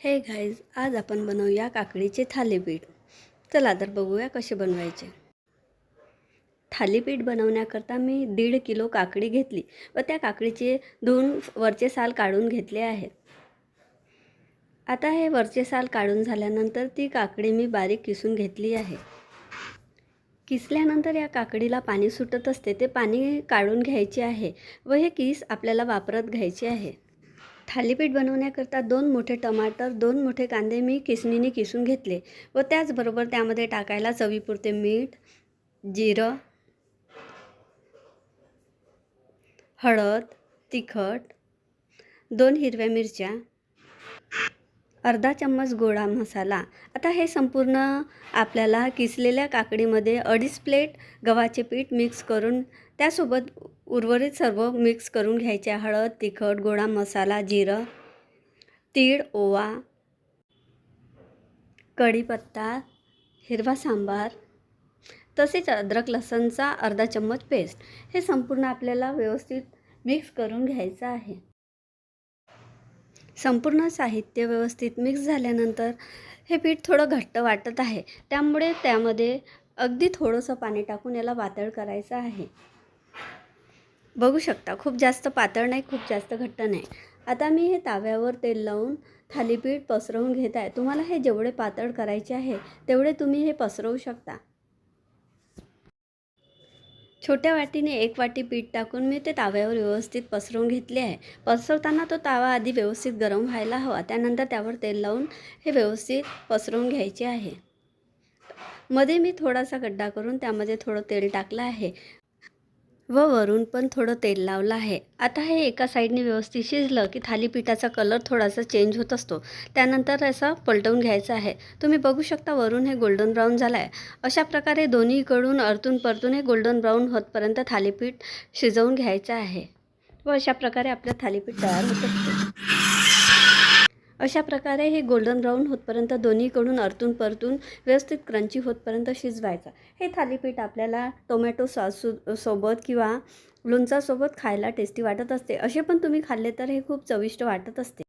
हे गाईज, आज आपण बनवूया काकडीचे थालीपीठ. चला तर बघूया कसे बनवायचे. थालीपीठ बनवण्याकरता मी 1.5 किलो काकडी घेतली व त्या काकडीचे धुवून वरचे साल काढून घेतले आहे. आता हे वरचे साल काढून झाल्यानंतर ती काकडी मी बारीक किसून घेतली आहे. किसल्यानंतर या काकडीला पाणी सुटत असते, ते पाणी काढून घ्यायचे आहे व हे किस आपल्याला वापरत घ्यायचे आहे. थालीपीठ बनवण्याकरता 2 मोठे टमाटर, 2 मोठे कांदे मी किसणीने किसून घेतले व त्याचबरोबर त्यामध्ये टाकायला चवीपुरते मीठ, जिरं, हळद, तिखट, 2 हिरव्या मिरच्या, अर्धा चम्मच गोडा मसाला. आता हे संपूर्ण आपल्याला किसलेल्या काकडीमध्ये 2.5 प्लेट गव्हाचे पीठ मिक्स करून त्यासोबत उर्वरित सर्व मिक्स करून घ्यायचे. हळद, तिखट, गोडा मसाला, जिरं, तीळ, ओवा, कढीपत्ता, हिरवा सांबार, तसेच अद्रक लसणचा अर्धा चम्मच पेस्ट. हे संपूर्ण आपल्याला व्यवस्थित मिक्स करून घ्यायचं आहे. संपूर्ण साहित्य व्यवस्थित मिक्स झाल्यानंतर हे पीठ थोडं घट्ट वाटत आहे, त्यामुळे त्यामध्ये अगदी थोडंसं पाणी टाकून याला पातळ करायचं आहे. बघू शकता, खूप जास्त पातळ नाही, खूप जास्त घट्ट नाही. आता मी हे ताव्यावर तेल लावून थालीपीठ पसरवून घेत आहे. तुम्हाला हे जेवढे पातळ करायचे आहे तेवढे तुम्ही हे पसरवू शकता. छोट्या वाटीने 1 वाटी पीठ टाकून मी ते ताव्यावर व्यवस्थित पसरवून घेतले आहे. पसरवताना तो तावा आधी व्यवस्थित गरम व्हायला हवा, त्यानंतर त्यावर तेल लावून हे व्यवस्थित पसरवून घ्यायचे आहे. मध्ये मी थोडासा गड्डा करून त्यामध्ये थोडं तेल टाकलं आहे व वरून पण थोडं तेल लावलं आहे. आता हे एका साईडने व्यवस्थित शिजलं की थालीपीठाचा कलर थोडासा चेंज होत असतो, त्यानंतर असं पलटवून घ्यायचं आहे. तुम्ही बघू शकता वरून हे गोल्डन ब्राऊन झालं आहे. अशा प्रकारे दोन्हीकडून अरतून परतून हे गोल्डन ब्राऊन होतपर्यंत थालीपीठ शिजवून घ्यायचं आहे व अशा प्रकारे आपलं थालीपीठ तयार होत असते. अशा प्रकारे हे गोल्डन ब्राऊन होतपर्यंत दोन्हीकडून अरतून परतून व्यवस्थित क्रंची होतपर्यंत शिजवायचं. हे थालीपीठ आपल्याला टोमॅटो सॉस सोबत किंवा लोणच्यासोबत खायला टेस्टी वाटत असते. असे पण तुम्ही खाल्ले तर हे खूप चविष्ट वाटत असते.